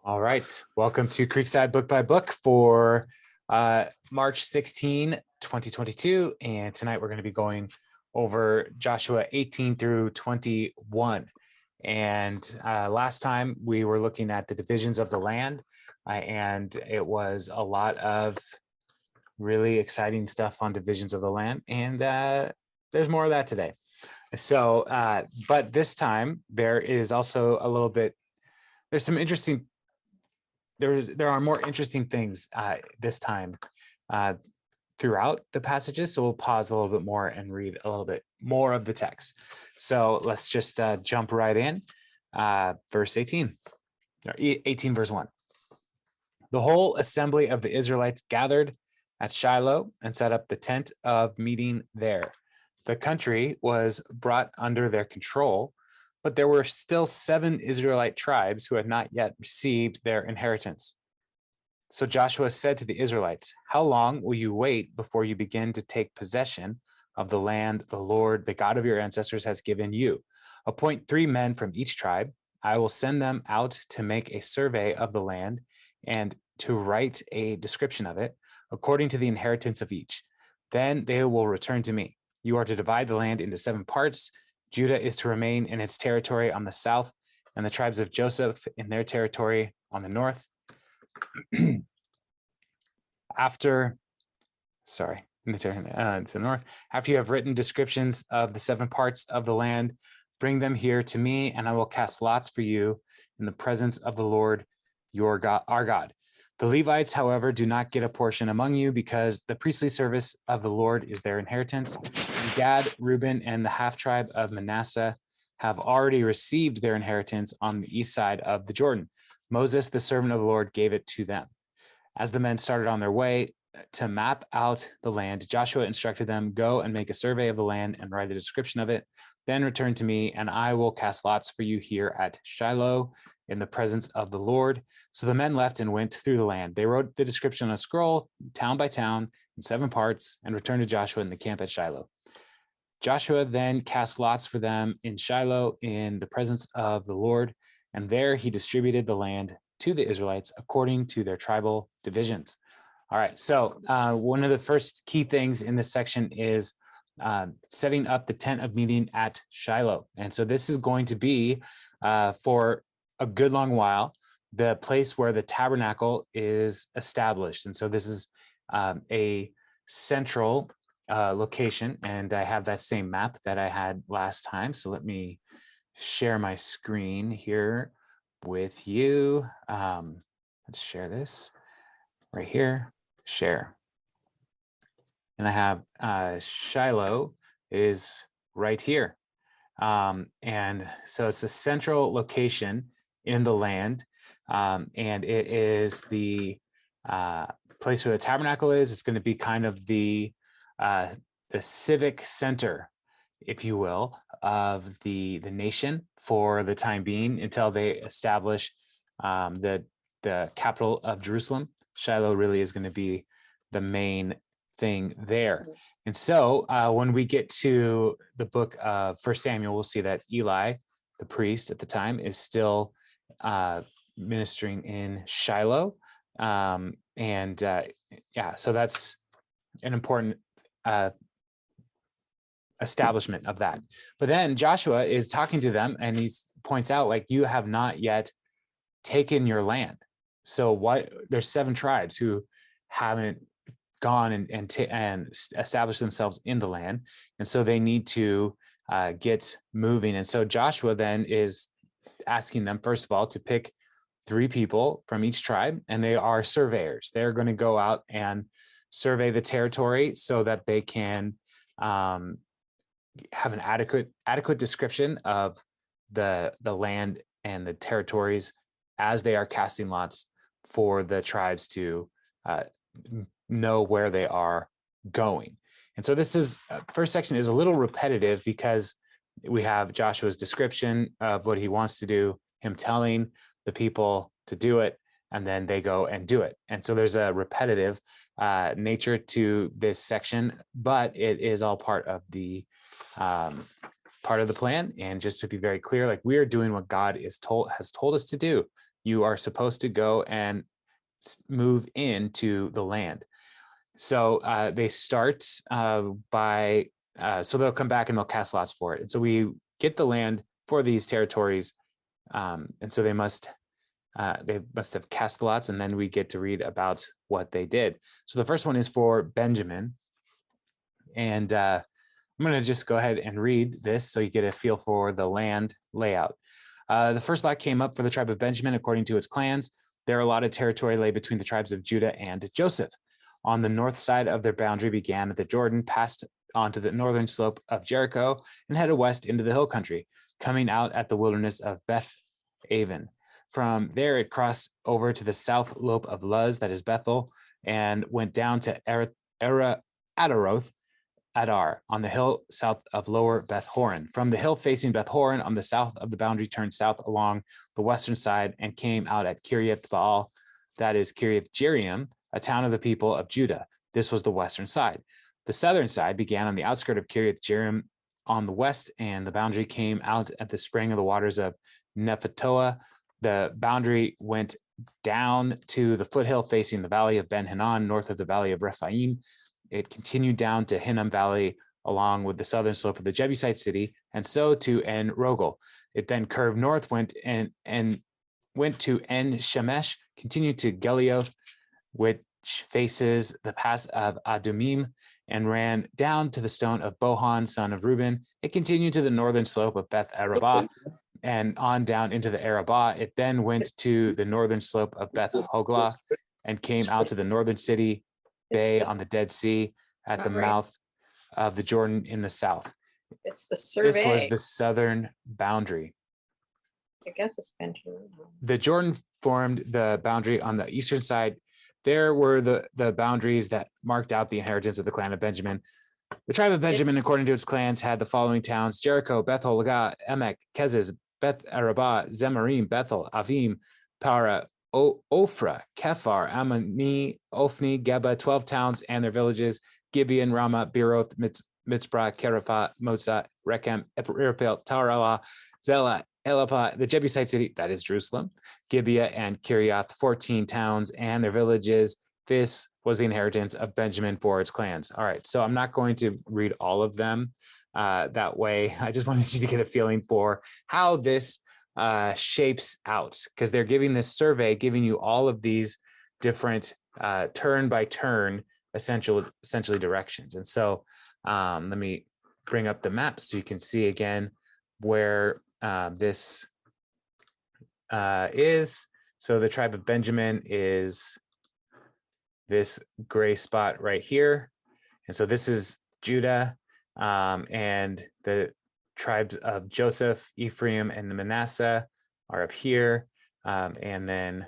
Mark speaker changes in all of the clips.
Speaker 1: All right. Welcome to Creekside Book by Book for March 16, 2022. And tonight we're going to be going over Joshua 18 through 21. And last time we were looking at the divisions of the land, and it was a lot of really exciting stuff on divisions of the land. And there's more of that today. So, but this time there is also a little bit, there's some interesting there are more interesting things this time throughout the passages. So we'll pause a little bit more and read a little bit more of the text. So let's just jump right in. Verse 18, or 18 verse 1. The whole assembly of the Israelites gathered at Shiloh and set up the tent of meeting there. The country was brought under their control, but there were still 7 Israelite tribes who had not yet received their inheritance. So Joshua said to the Israelites, "How long will you wait before you begin to take possession of the land the Lord, the God of your ancestors, has given you? Appoint 3 men from each tribe. I will send them out to make a survey of the land and to write a description of it according to the inheritance of each. Then they will return to me. You are to divide the land into 7 parts. Judah is to remain in its territory on the south, and the tribes of Joseph in their territory on the north. To the north. After you have written descriptions of the 7 parts of the land, bring them here to me, and I will cast lots for you in the presence of the Lord your God, our God. The Levites, however, do not get a portion among you, because the priestly service of the Lord is their inheritance. Gad, Reuben, and the half tribe of Manasseh have already received their inheritance on the east side of the Jordan. Moses, the servant of the Lord, gave it to them." As the men started on their way to map out the land, Joshua instructed them, "Go and make a survey of the land and write a description of it. Then return to me, and I will cast lots for you here at Shiloh in the presence of the Lord." So the men left and went through the land. They wrote the description on a scroll, town by town, in 7 parts, and returned to Joshua in the camp at Shiloh. Joshua then cast lots for them in Shiloh in the presence of the Lord, and there he distributed the land to the Israelites according to their tribal divisions. All right, so one of the first key things in this section is setting up the tent of meeting at Shiloh. And so this is going to be, for a good long while, the place where the tabernacle is established. And so this is a central location, and I have that same map that I had last time. So let me share my screen here with you. Let's share this right here, share. And I have Shiloh is right here. And so it's a central location in the land. And it is the place where the tabernacle is. It's going to be kind of the civic center, if you will, of the nation for the time being, until they establish the capital of Jerusalem. Shiloh really is going to be the main thing there. And so when we get to the book of 1 Samuel, we'll see that Eli, the priest at the time, is still ministering in Shiloh. So that's an important establishment of that. But then Joshua is talking to them, and he points out, like, you have not yet taken your land. So there's 7 tribes who haven't gone and established themselves in the land, and so they need to get moving. And so Joshua then is asking them, first of all, to pick 3 people from each tribe, and they are surveyors. They're going to go out and survey the territory so that they can have an adequate description of the land and the territories as they are casting lots for the tribes to know where they are going. And so this is first section is a little repetitive, because we have Joshua's description of what he wants to do, him telling the people to do it, and then they go and do it. And so there's a repetitive nature to this section, but it is all part of the plan. And just to be very clear, like, we are doing what God has told us to do. you are supposed to go and move into the land. So they start by, so they'll come back and they'll cast lots for it. And so we get the land for these territories. And so they must have cast lots, and then we get to read about what they did. So the first one is for Benjamin. And I'm going to just go ahead and read this so you get a feel for the land layout. The first lot came up for the tribe of Benjamin according to its clans. Their allotted territory lay between the tribes of Judah and Joseph. On the north side of their boundary began at the Jordan, passed onto the northern slope of Jericho, and headed west into the hill country, coming out at the wilderness of Beth Aven. From there, it crossed over to the south lope of Luz, that is Bethel, and went down to Adaroth, Adar, on the hill south of Lower Beth Horon. From the hill facing Beth Horon on the south of the boundary, turned south along the western side and came out at Kiriath Baal, that is Kiriath Jearim, a town of the people of Judah. This was the western side. The southern side began on the outskirt of Kiriath Jearim on the west, and the boundary came out at the spring of the waters of Nephatoah. The boundary went down to the foothill facing the valley of Ben Hinnom, north of the valley of Rephaim. It continued down to Hinnom Valley along with the southern slope of the Jebusite city, and so to En Rogel. It then curved north, went to En Shemesh, continued to Gelioth, which faces the pass of Adumim, and ran down to the stone of Bohan, son of Reuben. It continued to the northern slope of Beth Arabah and on down into the Arabah. It then went to the northern slope of Beth Hoglah and came out to the northern city bay on the Dead Sea at the mouth of the Jordan in the south.
Speaker 2: It's the survey.
Speaker 1: This was the southern boundary.
Speaker 2: I guess it's Benjamin.
Speaker 1: The Jordan formed the boundary on the eastern side. There were the boundaries that marked out the inheritance of the clan of Benjamin. The tribe of Benjamin, according to its clans, had the following towns: Jericho, Bethel, Lagah, Emek, Keziz, Beth Arabah, Zemarim, Bethel, Avim, Para, Ophrah, Kephar, Ammoni, Ophni, Geba, 12 towns and their villages: Gibeon, Ramah, Beeroth, Mitzpah, Kerapha, Moza, Rechem, Irpil, Taralah, Zelah, Elapah, the Jebusite city, that is Jerusalem, Gibeah, and Kiriath, 14 towns and their villages. This was the inheritance of Benjamin for its clans. All right, so I'm not going to read all of them that way. I just wanted you to get a feeling for how this shapes out, because they're giving this survey, giving you all of these different turn by turn essentially directions. And so let me bring up the map so you can see again where this is. So the tribe of Benjamin is this gray spot right here. And so this is Judah, and the tribes of Joseph, Ephraim, and Manasseh are up here. And then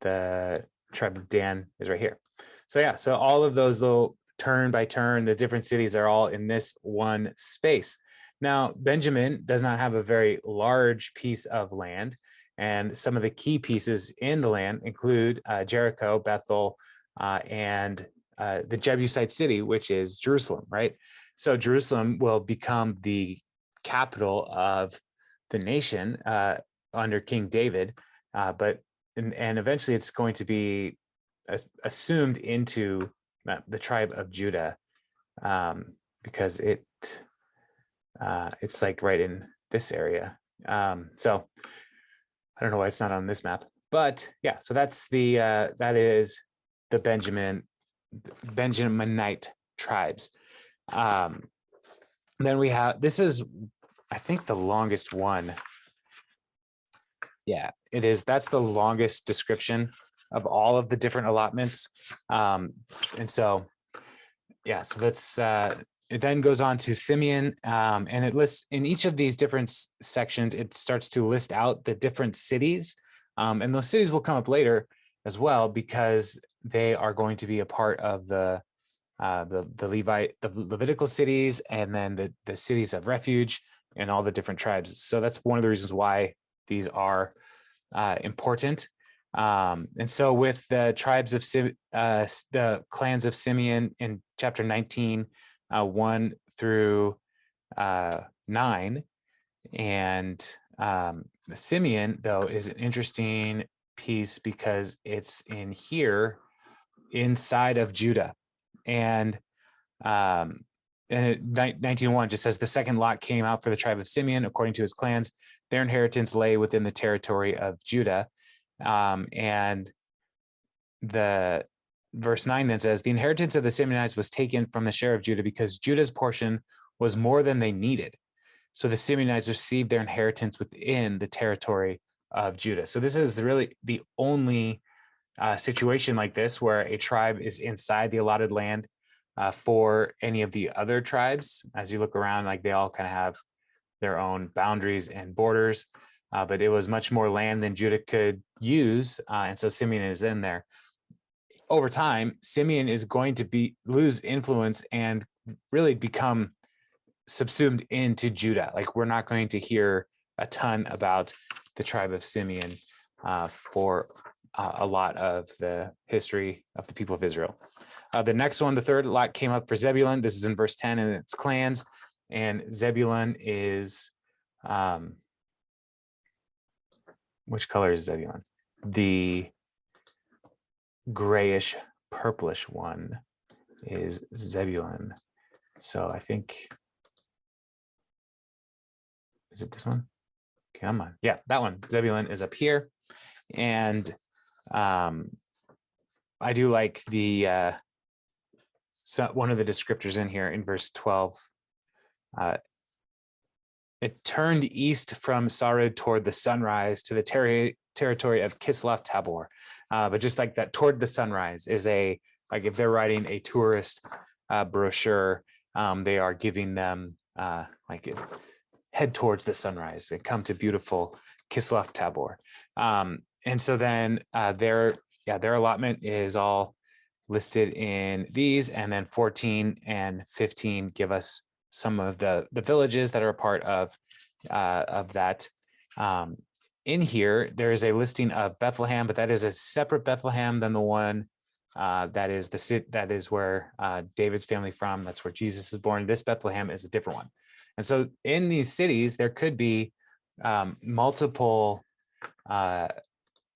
Speaker 1: the tribe of Dan is right here. So yeah, so all of those little turn by turn, the different cities are all in this one space. Now, Benjamin does not have a very large piece of land, and some of the key pieces in the land include Jericho, Bethel, and the Jebusite city, which is Jerusalem, right? So Jerusalem will become the capital of the nation under King David, but eventually it's going to be assumed into the tribe of Judah, because it's like right in this area. So I don't know why it's not on this map, but yeah, so that's that is the Benjaminite tribes. Then we have, this is, I think, the longest one. Yeah, it is. That's the longest description of all of the different allotments. And so, yeah, so that's, it then goes on to Simeon, and it lists in each of these different sections, it starts to list out the different cities. And those cities will come up later as well, because they are going to be a part of the Levitical cities, and then the cities of refuge and all the different tribes. So that's one of the reasons why these are important. And so with the tribes of the clans of Simeon in chapter 19, 1 through 9, and Simeon, though, is an interesting piece because it's in here inside of Judah. And 19:1 just says the second lot came out for the tribe of Simeon according to his clans. Their inheritance lay within the territory of Judah. And the verse 9 then says the inheritance of the Simeonites was taken from the share of Judah because Judah's portion was more than they needed. So the Simeonites received their inheritance within the territory of Judah. So this is really the only situation like this where a tribe is inside the allotted land for any of the other tribes. As you look around, like they all kind of have their own boundaries and borders, but it was much more land than Judah could use. And so Simeon is in there. Over time, Simeon is going to lose influence and really become subsumed into Judah. Like we're not going to hear a ton about the tribe of Simeon for a lot of the history of the people of Israel. The next one, the third lot came up for Zebulun. This is in verse 10 and its clans. And Zebulun is, which color is Zebulun? The grayish purplish one is Zebulun. So I think, is it this one? Come on. Yeah, that one. Zebulun is up here. And I do like the one of the descriptors in here in verse 12. It turned east from Sarid toward the sunrise to the territory of Kisloth Tabor. But just like that, toward the sunrise is like if they're writing a tourist brochure, they are giving them head towards the sunrise and come to beautiful Kisloth Tabor. And so then their allotment is all listed in these, and then 14 and 15 give us some of the villages that are a part of that. In here, there is a listing of Bethlehem, but that is a separate Bethlehem than the one that is where David's family from. That's where Jesus is born. This Bethlehem is a different one. And so in these cities, there could be multiple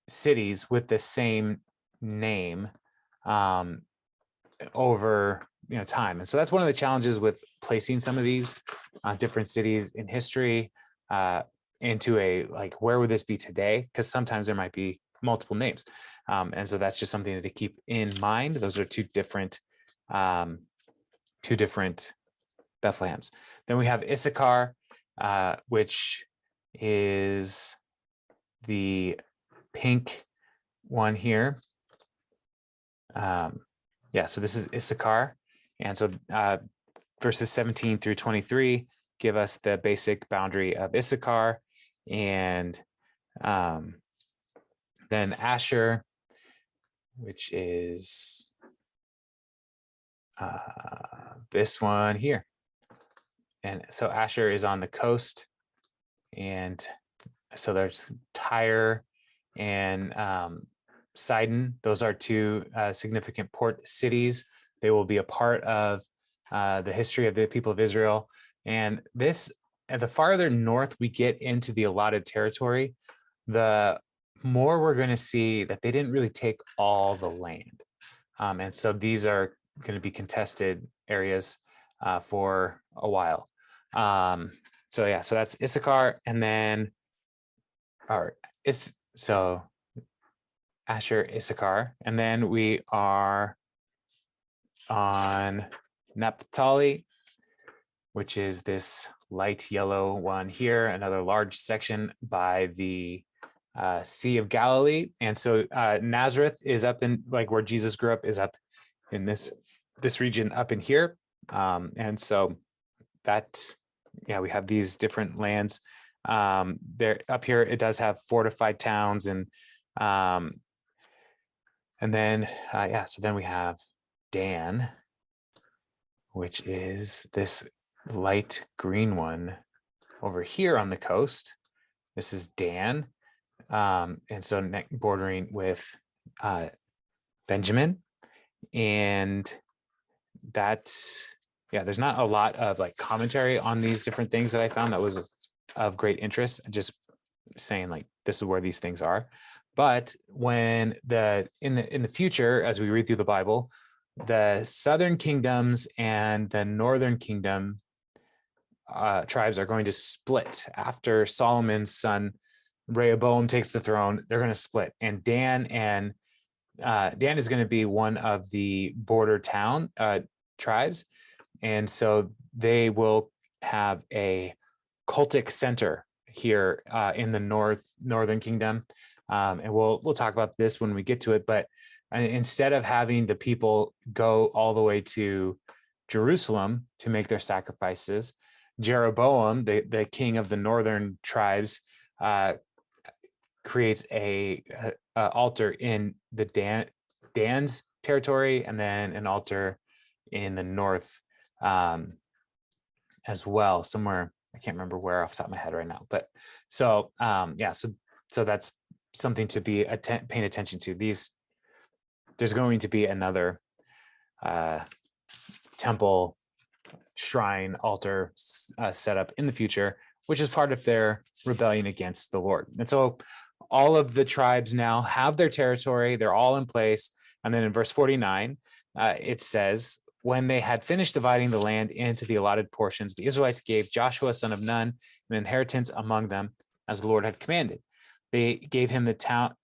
Speaker 1: cities with the same name over time. And so that's one of the challenges with placing some of these different cities in history into where would this be today? Because sometimes there might be multiple names. And so that's just something to keep in mind. Those are two different Bethlehems. Then we have Issachar, which is the pink one here. So this is Issachar. And so verses 17 through 23 give us the basic boundary of Issachar. And then Asher, which is this one here. And so Asher is on the coast. And so there's Tyre and Sidon. Those are two significant port cities. They will be a part of the history of the people of Israel. And this, at the farther north we get into the allotted territory, the more we're going to see that they didn't really take all the land. And so these are going to be contested areas for a while. So that's Issachar, and then Asher, Issachar, and then we are on Naphtali, which is this light yellow one here, another large section by the Sea of Galilee. And so Nazareth is up in where Jesus grew up, is up in this region up in here. And so we have these different lands. There up here, it does have fortified towns, and then so then we have Dan, which is this light green one over here on the coast. This is Dan, and so bordering with Benjamin, and that's there's not a lot of commentary on these different things that I found that was of great interest. Just saying this is where these things are. But when in the future, as we read through the Bible, the southern kingdoms and the northern kingdom tribes are going to split after Solomon's son Rehoboam takes the throne. They're going to split, and Dan is going to be one of the border town tribes, and so they will have a cultic center here in the northern kingdom, and we'll talk about this when we get to it. But instead of having the people go all the way to Jerusalem to make their sacrifices, Jeroboam, the king of the northern tribes, creates a altar in the Dan's territory, and then an altar in the north as well, somewhere. I can't remember where off the top of my head right now, but so so that's something to be paying attention to. There's going to be another temple, shrine, altar set up in the future, which is part of their rebellion against the Lord. And so all of the tribes now have their territory. They're all in place. And then in verse 49, it says, when they had finished dividing the land into the allotted portions, the Israelites gave Joshua, son of Nun, an inheritance among them, as the Lord had commanded. They gave him the town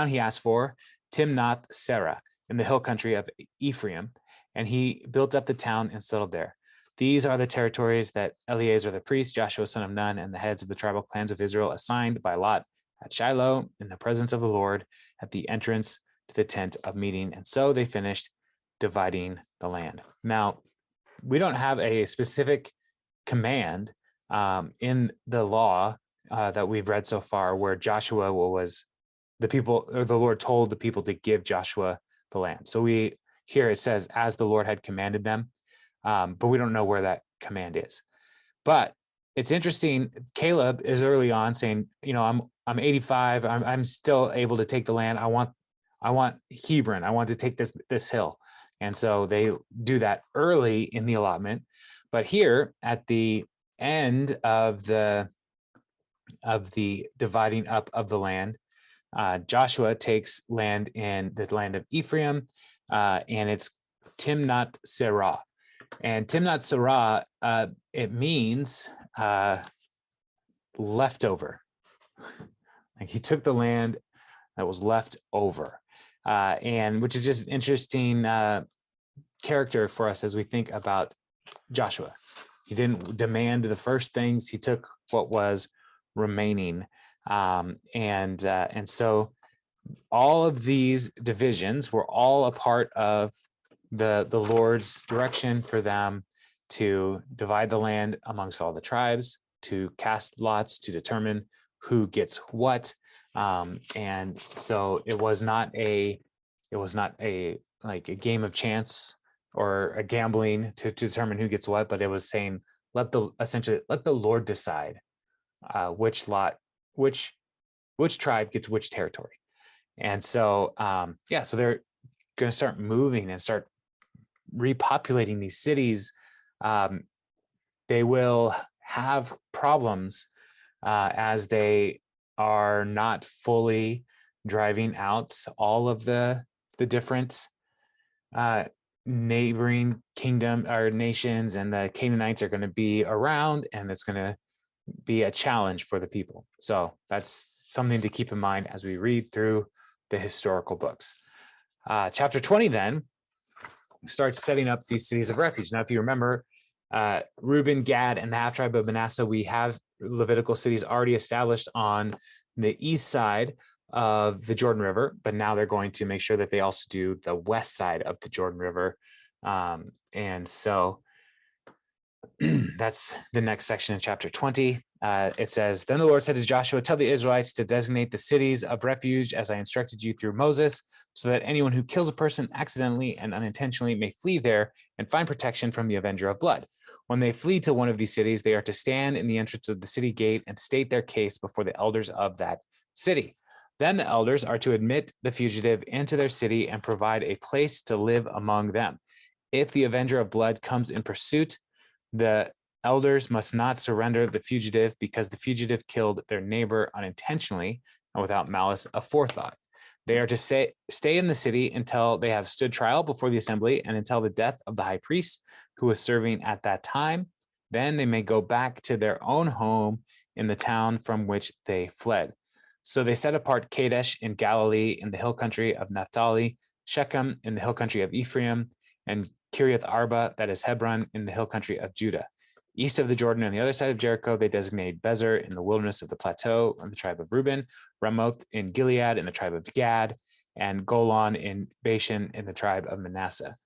Speaker 1: he asked for, Timnath Serah, in the hill country of Ephraim, and he built up the town and settled there. These are the territories that Eleazar the priest, Joshua son of Nun, and the heads of the tribal clans of Israel assigned by lot at Shiloh in the presence of the Lord at the entrance to the tent of meeting. And so they finished dividing the land. Now, we don't have a specific command in the law that we've read so far where Joshua was the people, or the Lord told the people to give Joshua the land. So here it says, as the Lord had commanded them, but we don't know where that command is. But it's interesting. Caleb is early on saying, I'm 85. I'm still able to take the land. I want Hebron. I want to take this hill. And so they do that early in the allotment. But here at the end of the dividing up of the land, Joshua takes land in the land of Ephraim, and it's Timnath Serah. And Timnath Serah, it means leftover. Like he took the land that was left over, and which is just an interesting character for us as we think about Joshua. He didn't demand the first things; he took what was remaining, and so all of these divisions were all a part of the Lord's direction for them to divide the land amongst all the tribes, to cast lots to determine who gets what, and so it was not a like a game of chance or a gambling to determine who gets what, but it was saying let the Lord decide which tribe gets which territory. And so so they're going to start moving and start repopulating these cities. They will have problems as they are not fully driving out all of the different neighboring kingdom or nations, and the Canaanites are going to be around, and it's going to be a challenge for the people. So that's something to keep in mind as we read through the historical books. Chapter 20 then starts setting up these cities of refuge. Now, if you remember, Reuben, Gad, and the half tribe of Manasseh, we have Levitical cities already established on the east side of the Jordan River, but now they're going to make sure that they also do the west side of the Jordan River. And so that's the next section in chapter 20. It says, then the Lord said to Joshua, tell the Israelites to designate the cities of refuge as I instructed you through Moses, so that anyone who kills a person accidentally and unintentionally may flee there and find protection from the avenger of blood. When they flee to one of these cities, they are to stand in the entrance of the city gate and state their case before the elders of that city. Then the elders are to admit the fugitive into their city and provide a place to live among them. If the avenger of blood comes in pursuit, the elders must not surrender the fugitive because the fugitive killed their neighbor unintentionally and without malice aforethought. They are to stay in the city until they have stood trial before the assembly and until the death of the high priest who was serving at that time. Then they may go back to their own home in the town from which they fled. So they set apart Kadesh in Galilee in the hill country of Naphtali, Shechem in the hill country of Ephraim, and Kiriath Arba, that is Hebron, in the hill country of Judah. East of the Jordan on the other side of Jericho, they designated Bezer in the wilderness of the plateau in the tribe of Reuben, Ramoth in Gilead in the tribe of Gad, and Golan in Bashan in the tribe of Manasseh.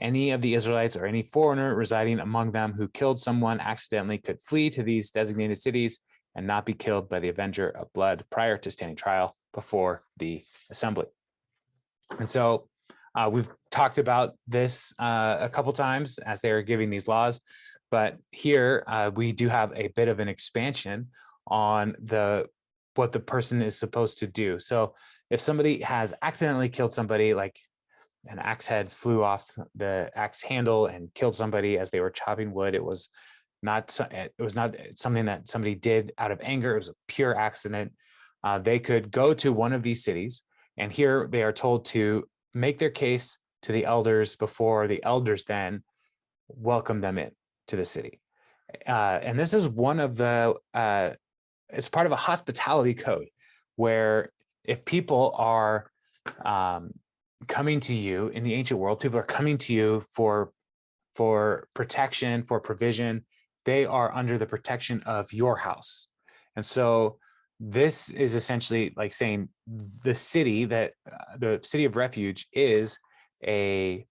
Speaker 1: Any of the Israelites or any foreigner residing among them who killed someone accidentally could flee to these designated cities and not be killed by the avenger of blood prior to standing trial before the assembly. And so we've talked about this a couple times as they are giving these laws, but here we do have a bit of an expansion on what the person is supposed to do. So if somebody has accidentally killed somebody, like an axe head flew off the axe handle and killed somebody as they were chopping wood, it was not something that somebody did out of anger. It was a pure accident. They could go to one of these cities, and here they are told to make their case to the elders before the elders then welcome them in to the city. And this is one of the, it's part of a hospitality code where if people are coming to you in the ancient world, people are coming to you for protection, for provision, they are under the protection of your house. And so this is essentially like saying the city of refuge is a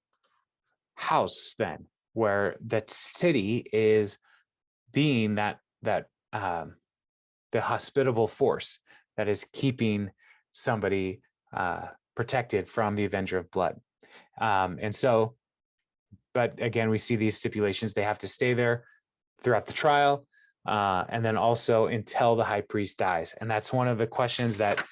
Speaker 1: house then, where that city is being that the hospitable force that is keeping somebody protected from the avenger of blood. And so, but again, we see these stipulations. They have to stay there throughout the trial, and then also until the high priest dies. And that's one of the questions that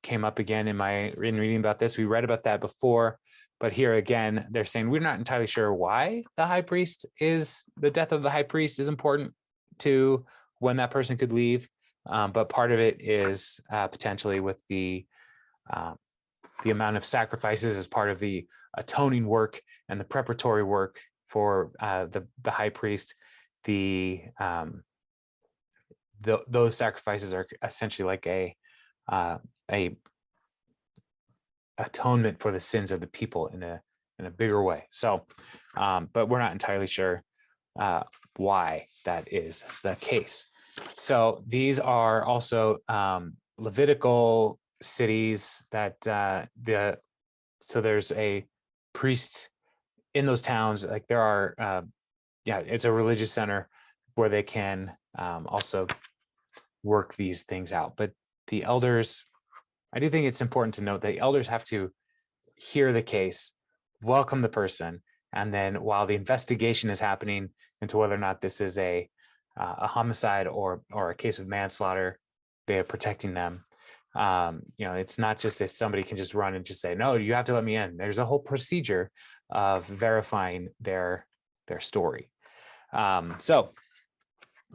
Speaker 1: came up again in reading about this. We read about that before, but here again, they're saying we're not entirely sure why the death of the high priest is important to when that person could leave. But part of it is potentially with the amount of sacrifices as part of the atoning work and the preparatory work for the high priest. Those sacrifices are essentially like a atonement for the sins of the people in a bigger way. So, but we're not entirely sure why that is the case. So these are also Levitical cities that so there's a priest in those towns. Like there are, it's a religious center where they can also work these things out. But the elders, I do think it's important to note that elders have to hear the case, welcome the person, and then while the investigation is happening into whether or not this is a homicide or a case of manslaughter, they are protecting them. It's not just that somebody can just run and just say, no, you have to let me in. There's a whole procedure of verifying their story. So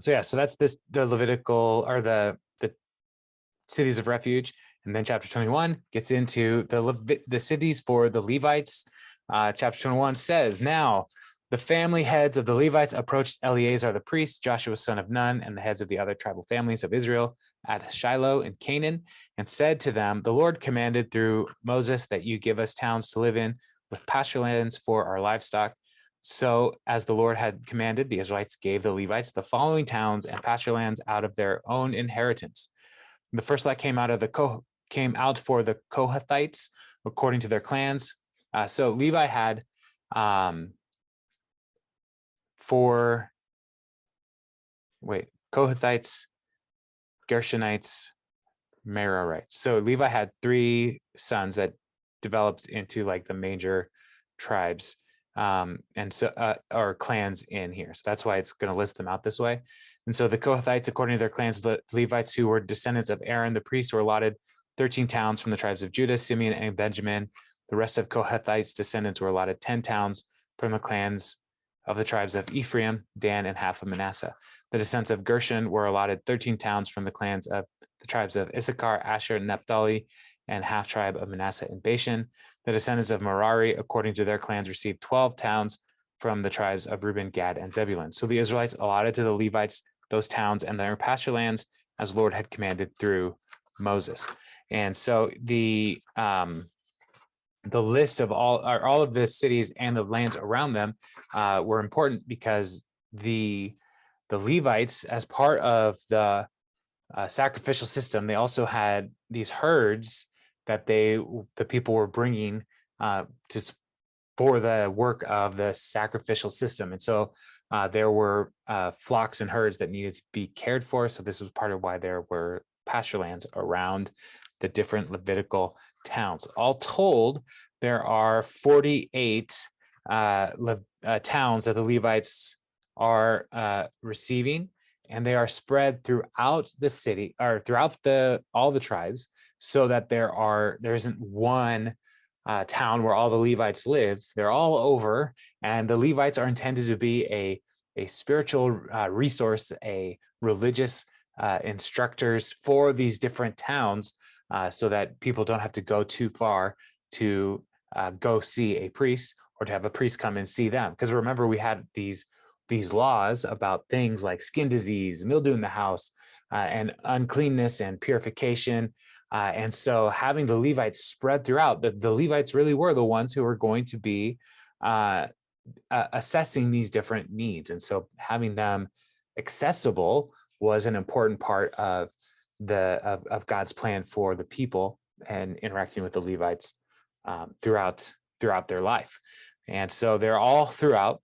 Speaker 1: that's the Levitical or the cities of refuge. And then chapter 21 gets into the cities for the Levites. Chapter 21 says, now the family heads of the Levites approached Eleazar the priest, Joshua son of Nun, and the heads of the other tribal families of Israel at Shiloh in Canaan, and said to them, the Lord commanded through Moses that you give us towns to live in with pasture lands for our livestock. So as the Lord had commanded, the Israelites gave the Levites the following towns and pasture lands out of their own inheritance. The first lot came out for the Kohathites according to their clans. So Levi had Kohathites, Gershonites, Merarites. So Levi had 3 sons that developed into like the major tribes, and so or clans in here. So that's why it's going to list them out this way. And so the Kohathites, according to their clans, the Levites who were descendants of Aaron, the priests, were allotted 13 towns from the tribes of Judah, Simeon, and Benjamin. The rest of Kohathites' descendants were allotted 10 towns from the clans of the tribes of Ephraim, Dan, and half of Manasseh. The descendants of Gershon were allotted 13 towns from the clans of the tribes of Issachar, Asher, Naphtali, and half tribe of Manasseh and Bashan. The descendants of Merari, according to their clans, received 12 towns from the tribes of Reuben, Gad, and Zebulun. So the Israelites allotted to the Levites those towns and their pasture lands as the Lord had commanded through Moses. And so the list of all of the cities and the lands around them were important because the Levites, as part of the sacrificial system, they also had these herds that the people were bringing for the work of the sacrificial system. And so there were flocks and herds that needed to be cared for. So this was part of why there were pasture lands around the different Levitical towns. All told, there are 48 towns that the Levites are receiving, and they are spread throughout the city or throughout all the tribes, so that there isn't one town where all the Levites live. They're all over, and the Levites are intended to be a spiritual resource, a religious instructors for these different towns, so that people don't have to go too far to go see a priest or to have a priest come and see them. Because remember, we had these laws about things like skin disease, mildew in the house, and uncleanness and purification. And so having the Levites spread throughout, the Levites really were the ones who were going to be assessing these different needs. And so having them accessible was an important part of God's plan for the people and interacting with the Levites throughout their life. And so they're all throughout.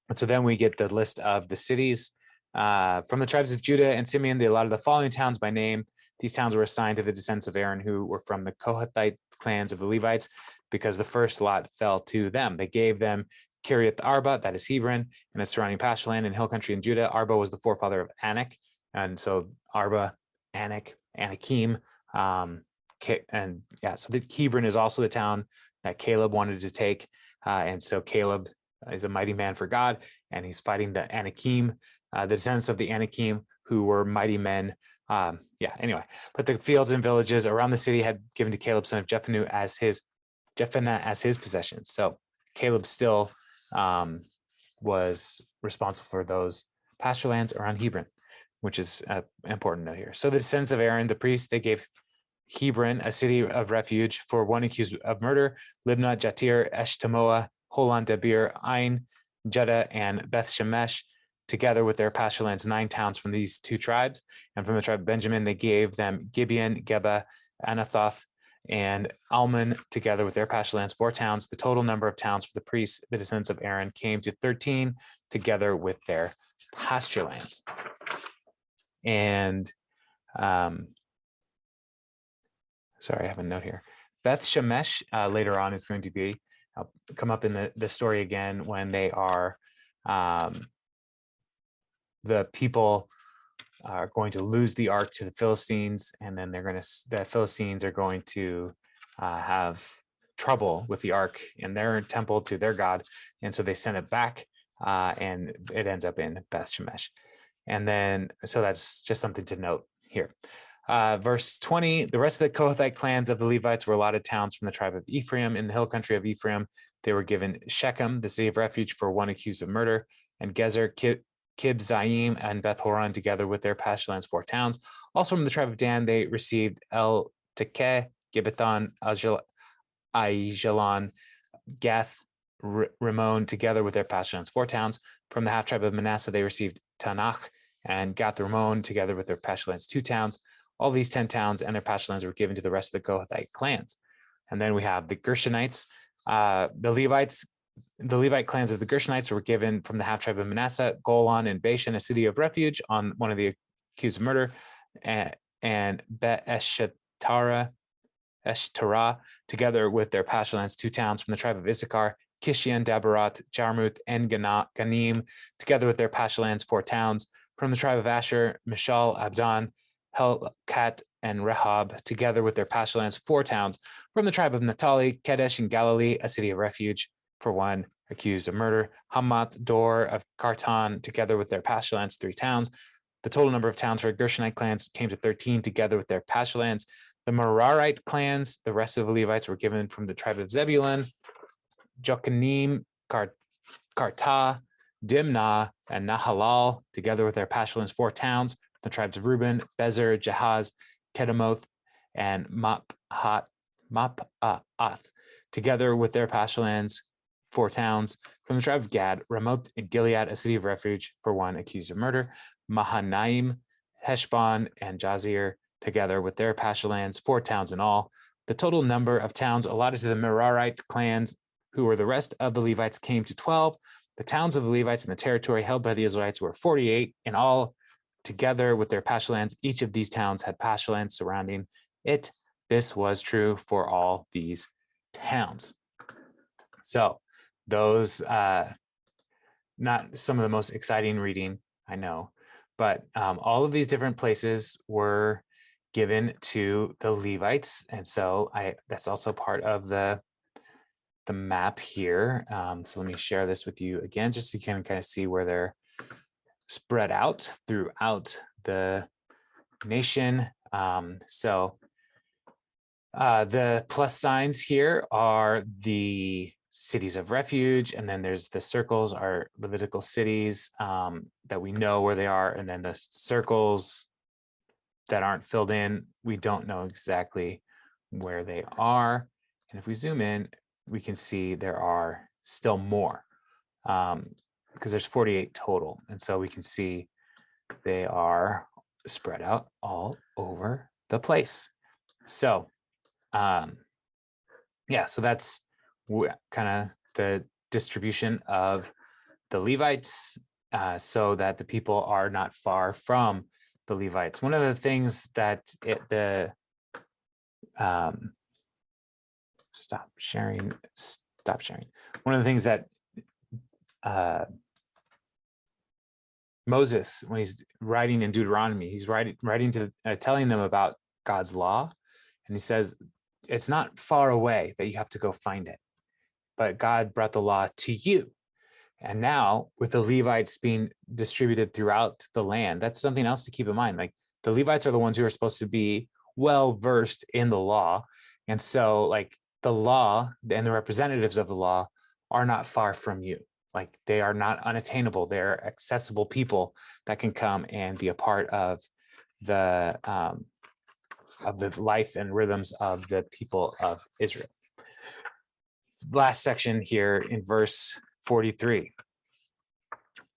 Speaker 1: And so then we get the list of the cities from the tribes of Judah and Simeon. They allotted the following towns by name. These towns were assigned to the descendants of Aaron, who were from the Kohathite clans of the Levites, because the first lot fell to them. They gave them Kiriath Arba, that is Hebron, and its surrounding pasture land and hill country in Judah. Arba was the forefather of Anak, and so Arba, Anak, Anakim, so the Hebron is also the town that Caleb wanted to take, and so Caleb is a mighty man for God, and he's fighting the Anakim, the descendants of the Anakim, who were mighty men. Anyway, but the fields and villages around the city had given to Caleb, son of Jephunneh, as his possession. So Caleb still was responsible for those pasture lands around Hebron, which is important to note here. So the descendants of Aaron, the priest, they gave Hebron a city of refuge for one accused of murder: Libnah, Jatir, Eshtemoa, Holon, Debir, Ain, Judah, and Beth Shemesh, together with their pasture lands, 9 towns from these 2 tribes. And from the tribe of Benjamin, they gave them Gibeon, Geba, Anathoth, and Almon, together with their pasture lands, 4 towns. The total number of towns for the priests, the descendants of Aaron, came to 13, together with their pasture lands. And sorry, I have a note here. Beth Shemesh later on is going to come up in the story again, when they are the people are going to lose the ark to the Philistines, and then the Philistines are going to have trouble with the ark in their temple to their God, and so they send it back, and it ends up in Beth Shemesh. And then, so that's just something to note here. Verse 20, the rest of the Kohathite clans of the Levites were allotted towns from the tribe of Ephraim. In the hill country of Ephraim, they were given Shechem, the city of refuge, for one accused of murder, and Gezer, Kibzaim, and Beth Horon, together with their pasture lands, 4 towns. Also from the tribe of Dan, they received El Tekeh, Gibbethon, Aijalon, Gath, Ramon, together with their pasture lands, 4 towns. From the half tribe of Manasseh, they received Tanakh and Gath Ramon, together with their pasture lands, 2 towns. All these 10 towns and their pasture lands were given to the rest of the Kohathite clans. And then we have the Gershonites. The Levite clans of the Gershonites were given from the half tribe of Manasseh, Golan and Bashan, a city of refuge on one of the accused of murder, and Bet Eshtara, together with their pasture lands, 2 towns. From the tribe of Issachar, Kishion, Dabarat, Jarmuth, and Ganim, together with their pasture lands, 4 towns. From the tribe of Asher, Mishal, Abdon, Helkat, and Rehob, together with their pasture lands, 4 towns. From the tribe of Naphtali, Kedesh and Galilee, a city of refuge, for one accused of murder. Hamath, Dor of Kartan, together with their pasture 3 towns. The total number of towns for Gershonite clans came to 13, together with their pasture. The Merarite clans, the rest of the Levites, were given from the tribe of Zebulun. Jochanim, Karta, Dimnah, and Nahalal, together with their pasture 4 towns. The tribes of Reuben, Bezer, Jahaz, Kedemoth, and Map'ath, together with their pasture 4 towns. From the tribe of Gad, Ramoth and Gilead, a city of refuge for one accused of murder. Mahanaim, Heshbon, and Jazir, together with their pasture 4 towns in all. The total number of towns allotted to the Merarite clans, who were the rest of the Levites, came to 12. The towns of the Levites in the territory held by the Israelites were 48 in all, together with their pasture. Each of these towns had pasture surrounding it. This was true for all these towns. So those, not some of the most exciting reading, I know, but all of these different places were given to the Levites. And so that's also part of the map here. So let me share this with you again, just so you can kind of see where they're spread out throughout the nation. The plus signs here are the cities of refuge, and then there's the circles are Levitical cities that we know where they are, and then the circles that aren't filled in, we don't know exactly where they are. And if we zoom in, we can see there are still more, because there's 48 total. And so we can see they are spread out all over the place. So, yeah, so that's kind of the distribution of the Levites, so that the people are not far from the Levites. One of the things that stop sharing. One of the things that Moses, when he's writing in Deuteronomy, he's writing to telling them about God's law, and he says it's not far away that you have to go find it, but God brought the law to you. And now with the Levites being distributed throughout the land, that's something else to keep in mind. Like, the Levites are the ones who are supposed to be well versed in the law, and so like the law and the representatives of the law are not far from you. Like, they are not unattainable. They're accessible people that can come and be a part of the life and rhythms of the people of Israel. Last section here in verse 43.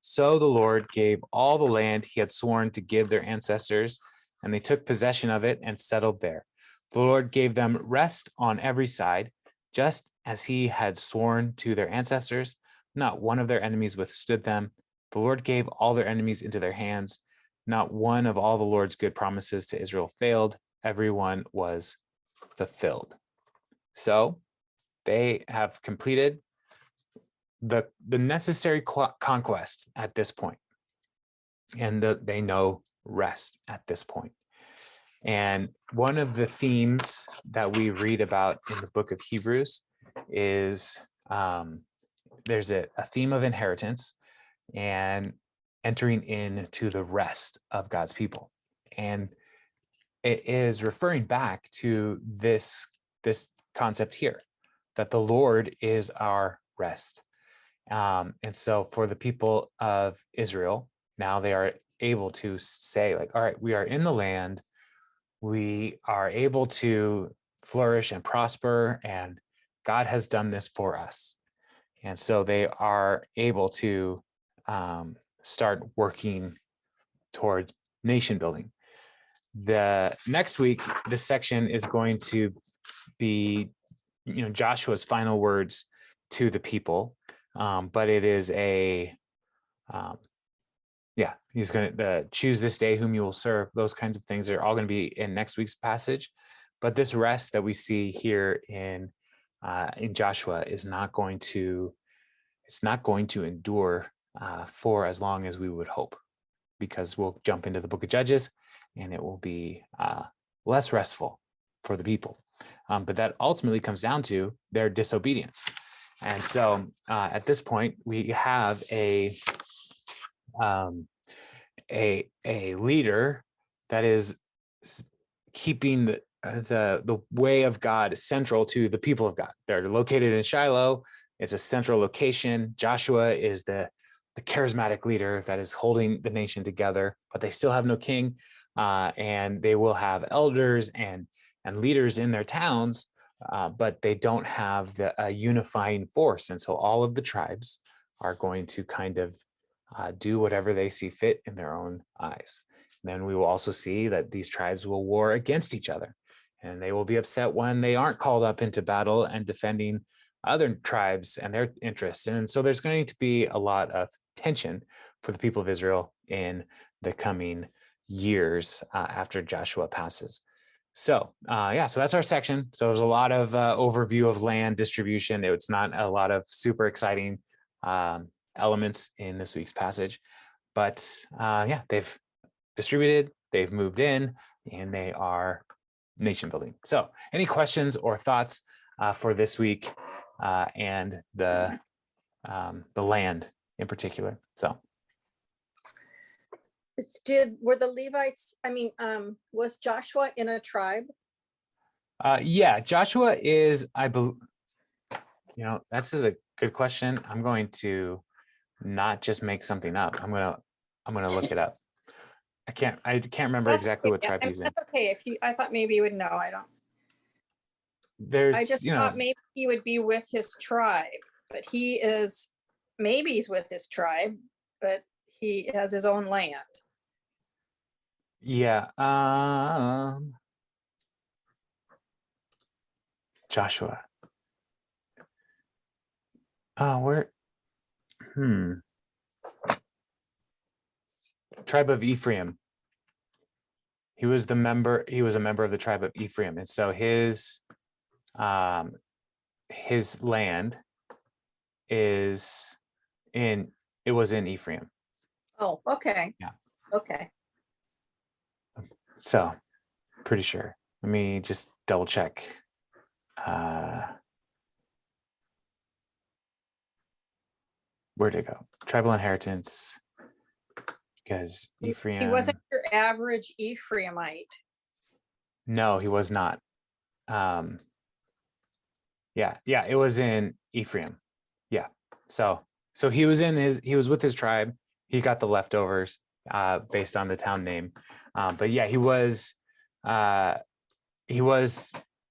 Speaker 1: So the Lord gave all the land he had sworn to give their ancestors, and they took possession of it and settled there. The Lord gave them rest on every side, just as he had sworn to their ancestors. Not one of their enemies withstood them. The Lord gave all their enemies into their hands. Not one of all the Lord's good promises to Israel failed. Everyone was fulfilled. So they have completed the necessary conquest at this point, and they know rest at this point. And one of the themes that we read about in the book of Hebrews is there's a theme of inheritance and entering into the rest of God's people. And it is referring back to this concept here, that the Lord is our rest. And so for the people of Israel, now they are able to say, like, all right, we are in the land, we are able to flourish and prosper, and God has done this for us. And so they are able to start working towards nation building. The next week, this section is going to be, Joshua's final words to the people. But it is he's going to choose this day whom you will serve. Those kinds of things are all going to be in next week's passage. But this rest that we see here in Joshua is not going to endure for as long as we would hope, because we'll jump into the book of Judges and it will be less restful for the people. But that ultimately comes down to their disobedience. And so at this point, we have a leader that is keeping the way of God central to the people of God. They're located in Shiloh. It's a central location. Joshua is the charismatic leader that is holding the nation together, but they still have no king, and they will have elders and leaders in their towns, but they don't have a unifying force. And so all of the tribes are going to kind of do whatever they see fit in their own eyes. And then we will also see that these tribes will war against each other, and they will be upset when they aren't called up into battle and defending other tribes and their interests. And so there's going to be a lot of tension for the people of Israel in the coming years after Joshua passes. So so that's our section. So there's a lot of overview of land distribution. It's not a lot of super exciting elements in this week's passage, but they've distributed, they've moved in, and they are nation building. So any questions or thoughts for this week and the land in particular? So
Speaker 2: Were the Levites, was Joshua in a tribe?
Speaker 1: Joshua is, I believe, that's a good question. I'm going to not just make something up. I'm gonna look it up. I can't remember
Speaker 2: That's
Speaker 1: exactly
Speaker 2: okay.
Speaker 1: what tribe he's in.
Speaker 2: That's okay. I thought maybe you would know. I
Speaker 1: There's,
Speaker 2: just thought maybe he would be with his tribe, but maybe he's with his tribe, but he has his own land.
Speaker 1: Yeah. Joshua. Where? Tribe of Ephraim. He was a member of the tribe of Ephraim. And so his land was in Ephraim.
Speaker 2: Oh, okay.
Speaker 1: Yeah.
Speaker 2: Okay.
Speaker 1: So pretty sure. Let me just double check. Where'd it go? Tribal inheritance. Because Ephraim.
Speaker 2: He wasn't your average Ephraimite.
Speaker 1: No, he was not. It was in Ephraim. Yeah. So he was with his tribe. He got the leftovers based on the town name. But yeah, he was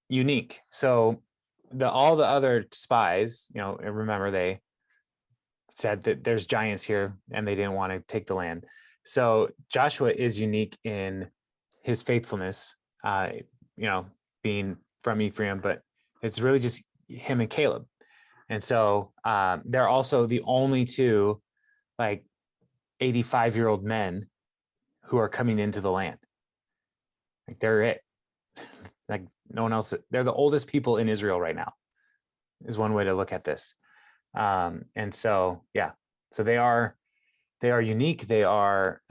Speaker 1: unique. So all the other spies, remember they said that there's giants here and they didn't want to take the land. So Joshua is unique in his faithfulness, being from Ephraim, but it's really just him and Caleb. And so they're also the only two 85-year-old men who are coming into the land. They're it. No one else. They're the oldest people in Israel right now, is one way to look at this. And so, so they are unique. They are,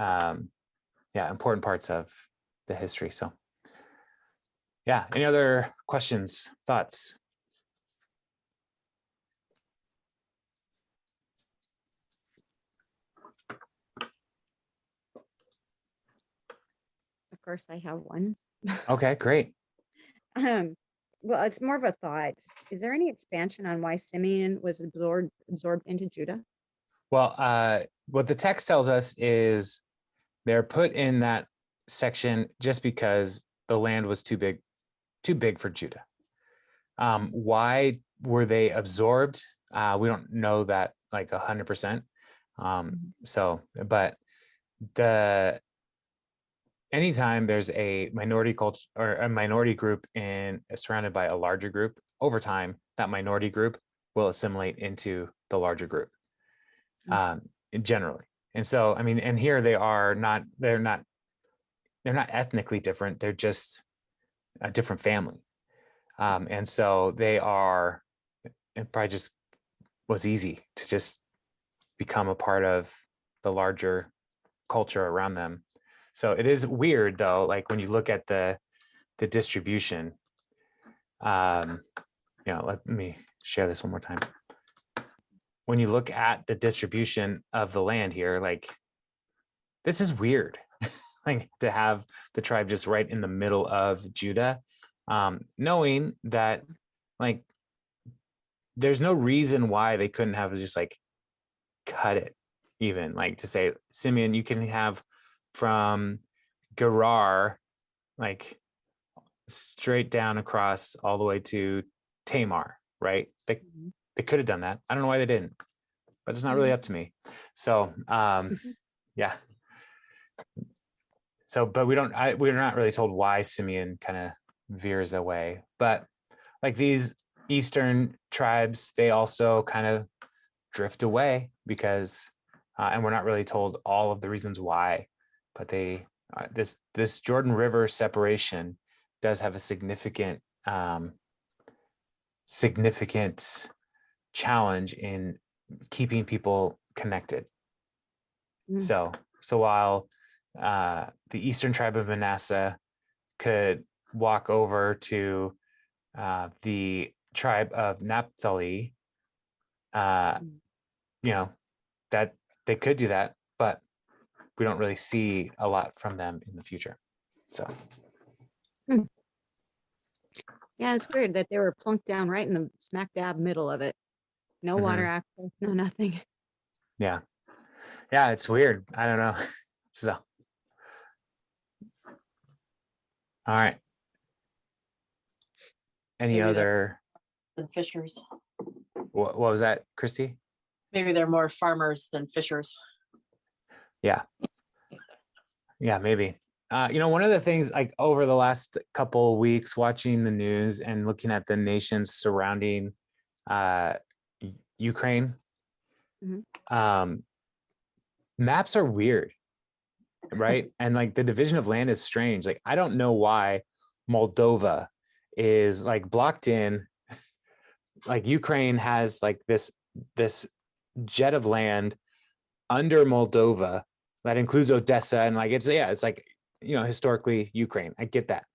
Speaker 1: important parts of the history. So, any other questions, thoughts?
Speaker 3: Of course, I have one.
Speaker 1: Okay, great.
Speaker 3: Well, it's more of a thought. Is there any expansion on why Simeon was absorbed into Judah?
Speaker 1: Well, what the text tells us is they're put in that section just because the land was too big for Judah. Why were they absorbed? We don't know that 100%. But anytime there's a minority culture or a minority group surrounded by a larger group, over time, that minority group will assimilate into the larger group, generally. And so, and here they're not ethnically different. They're just a different family. And so it probably just was easy to just become a part of the larger culture around them. So it is weird though, when you look at the distribution. Let me share this one more time. when you look at the distribution of the land here, like this is weird. Like to have the tribe just right in the middle of Judah, knowing that like there's no reason why they couldn't have just like cut it, even like to say, Simeon, you can have from Gerar, like straight down across all the way to Tamar, right? They could have done that. I don't know why they didn't, but it's not really up to me. So yeah. So, but we're not really told why Simeon kind of veers away, but like these Eastern tribes, they also kind of drift away because, and we're not really told all of the reasons why, but they, this Jordan River separation does have a significant challenge in keeping people connected. So while the Eastern tribe of Manasseh could walk over to the tribe of Naphtali, that they could do that, but we don't really see a lot from them in the future. So
Speaker 3: Yeah, it's weird that they were plunked down right in the smack dab middle of it. No water access, no nothing.
Speaker 1: Yeah, it's weird. I don't know. So all right. Any
Speaker 4: Maybe
Speaker 1: other
Speaker 4: than fishers.
Speaker 1: what was that, Christy?
Speaker 4: Maybe they're more farmers than fishers.
Speaker 1: Yeah, maybe. One of the things like over the last couple of weeks watching the news and looking at the nations surrounding Ukraine, maps are weird, right? And like the division of land is strange. Like I don't know why Moldova is like blocked in. Like Ukraine has like this jet of land under Moldova that includes Odessa, and like it's like historically Ukraine. I get that,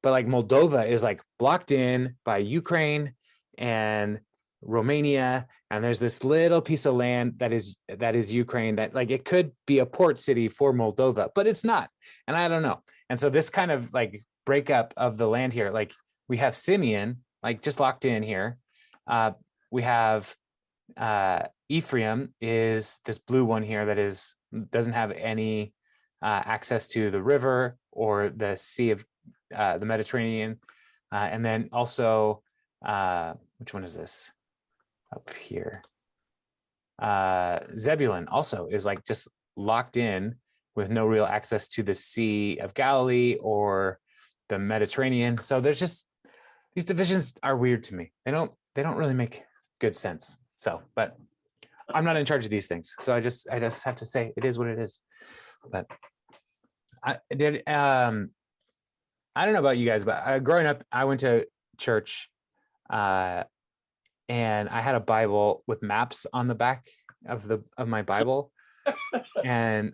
Speaker 1: but like Moldova is like blocked in by Ukraine and Romania, and there's this little piece of land that is Ukraine that like it could be a port city for Moldova, but it's not. And I don't know. And so this kind of like breakup of the land here, like we have Simeon like just locked in here. We have Ephraim is this blue one here that doesn't have any access to the river or the Sea of the Mediterranean. And then also, which one is this up here? Zebulun also is like just locked in with no real access to the Sea of Galilee or the Mediterranean. So there's just, these divisions are weird to me. They don't really make good sense. So, but I'm not in charge of these things. So I just have to say it is what it is. But I don't know about you guys, but growing up, I went to church and I had a Bible with maps on the back of my Bible. And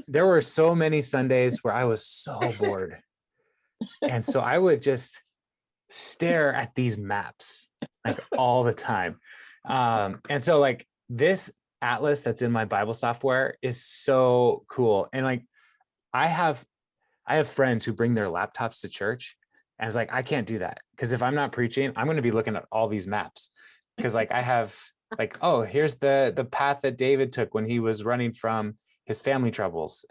Speaker 1: there were so many Sundays where I was so bored. And so I would just stare at these maps like all the time. And so like this atlas that's in my Bible software is so cool. And like I have friends who bring their laptops to church, and it's like I can't do that because if I'm not preaching, I'm going to be looking at all these maps because like I have like, oh, here's the path that David took when he was running from his family troubles.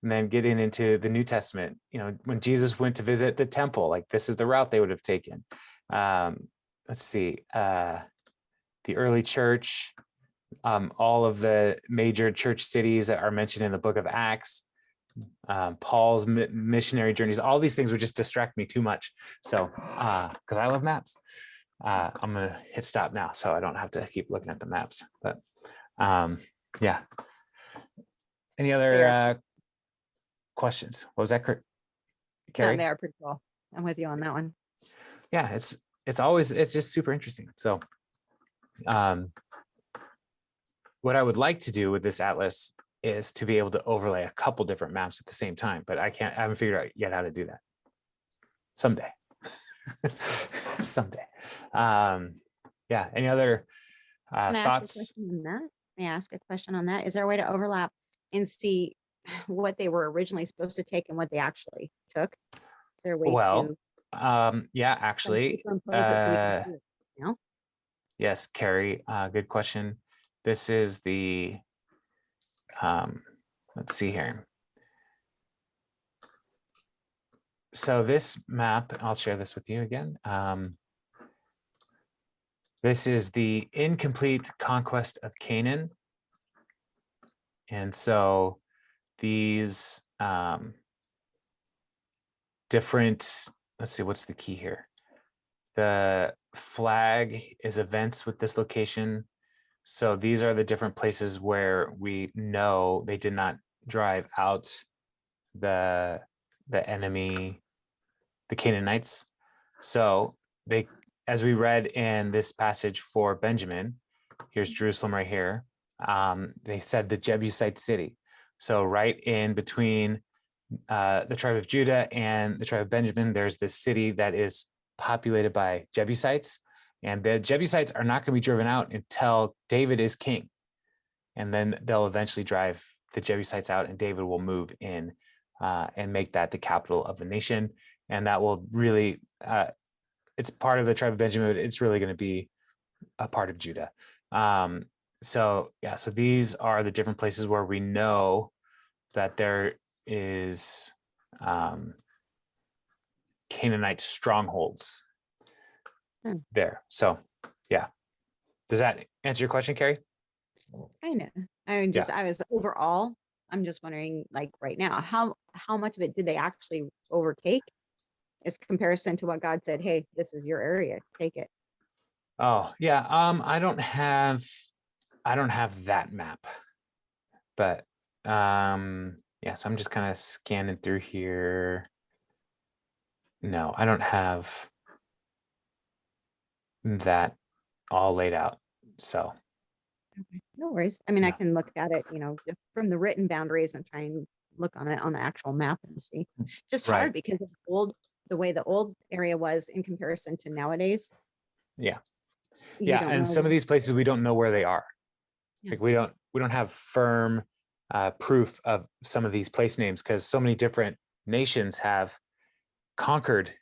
Speaker 1: And then getting into the New Testament, when Jesus went to visit the temple, like this is the route they would have taken. Let's see, the early church, all of the major church cities that are mentioned in the book of Acts, Paul's missionary journeys, all these things would just distract me too much. So, because I love maps, I'm going to hit stop now so I don't have to keep looking at the maps. But yeah. Any other questions? What was that, Carrie?
Speaker 3: No, they are pretty cool. I'm with you on that one.
Speaker 1: Yeah, it's just super interesting. So what I would like to do with this atlas is to be able to overlay a couple different maps at the same time, but I haven't figured out yet how to do that. Someday. Someday. Yeah. Any other
Speaker 3: Can I ask a
Speaker 1: Thoughts?
Speaker 3: question on that? May I ask a question on that? Is there a way to overlap and see what they were originally supposed to take and what they actually took? Is there a way
Speaker 1: Well,
Speaker 3: to
Speaker 1: yeah,
Speaker 3: kind of
Speaker 1: actually,
Speaker 3: superimpose it so we can see it? You know?
Speaker 1: yes, Carrie, good question. This is the, let's see here. So this map, I'll share this with you again. This is the incomplete conquest of Canaan. And so these different, let's see, what's the key here? The flag is events with this location. So these are the different places where we know they did not drive out the enemy, the Canaanites. So they, as we read in this passage for Benjamin, here's Jerusalem right here. They said the Jebusite city. So right in between the tribe of Judah and the tribe of Benjamin, there's this city that is populated by Jebusites. And the Jebusites are not going to be driven out until David is king. And then they'll eventually drive the Jebusites out, and David will move in and make that the capital of the nation. And that will really, it's part of the tribe of Benjamin, but it's really going to be a part of Judah. So yeah, so these are the different places where we know that there is Canaanite strongholds there. So yeah, does that answer your question, Carrie?
Speaker 3: Kind of. I was overall, I'm just wondering, like right now, how much of it did they actually overtake as comparison to what God said, hey, this is your area, take it.
Speaker 1: Oh yeah, I don't have that map, but yes, I'm just kind of scanning through here. No, I don't have that all laid out. So
Speaker 3: No worries. I mean, I
Speaker 1: Yeah.
Speaker 3: can look at it, just from the written boundaries and try and look on it on the actual map and see. Just
Speaker 1: Right.
Speaker 3: hard because of the way the old area was in comparison to nowadays.
Speaker 1: Yeah.
Speaker 3: You
Speaker 1: Yeah,
Speaker 3: don't
Speaker 1: and
Speaker 3: know
Speaker 1: some of
Speaker 3: where-
Speaker 1: these places we don't know where they are.
Speaker 3: Yeah.
Speaker 1: Like we don't have firm proof of some of these place names, because so many different nations have conquered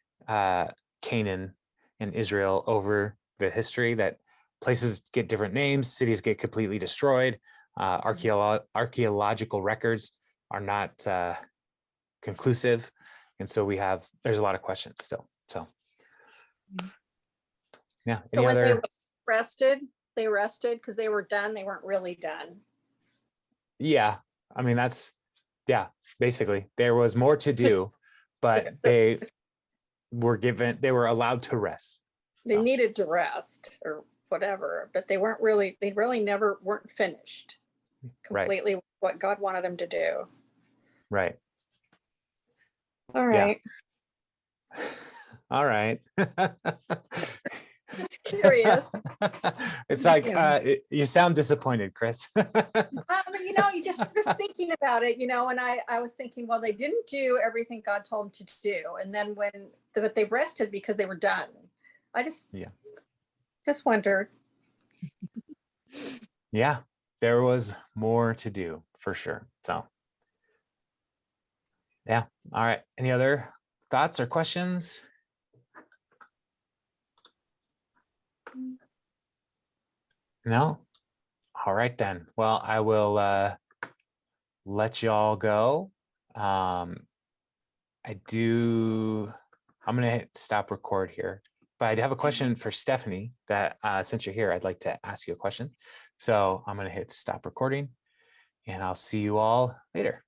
Speaker 1: Canaan and Israel over the history, that places get different names, cities get completely destroyed, archaeological records are not conclusive, and so there's a lot of questions still. So yeah,
Speaker 2: So
Speaker 1: any
Speaker 2: when they
Speaker 1: other?
Speaker 2: rested because they were done. They weren't really done.
Speaker 1: Yeah, I mean yeah, basically there was more to do, but they were allowed to rest.
Speaker 2: They
Speaker 1: So.
Speaker 2: needed to rest or whatever, but they really never weren't finished completely with what God wanted them to do.
Speaker 1: Right.
Speaker 2: All
Speaker 1: Yeah.
Speaker 2: right.
Speaker 1: All right.
Speaker 2: Just curious.
Speaker 1: It's like
Speaker 3: Yeah.
Speaker 1: you sound disappointed, Chris.
Speaker 2: But you just thinking about it, and I was thinking, well, they didn't do everything God told them to do. And then but they rested because they were done. I just wondered.
Speaker 1: Yeah, there was more to do for sure. So yeah. All right. Any other thoughts or questions? No? All right then. Well, I will let y'all go. I'm gonna hit stop record here, but I have a question for Stephanie that since you're here, I'd like to ask you a question. So I'm gonna hit stop recording, and I'll see you all later.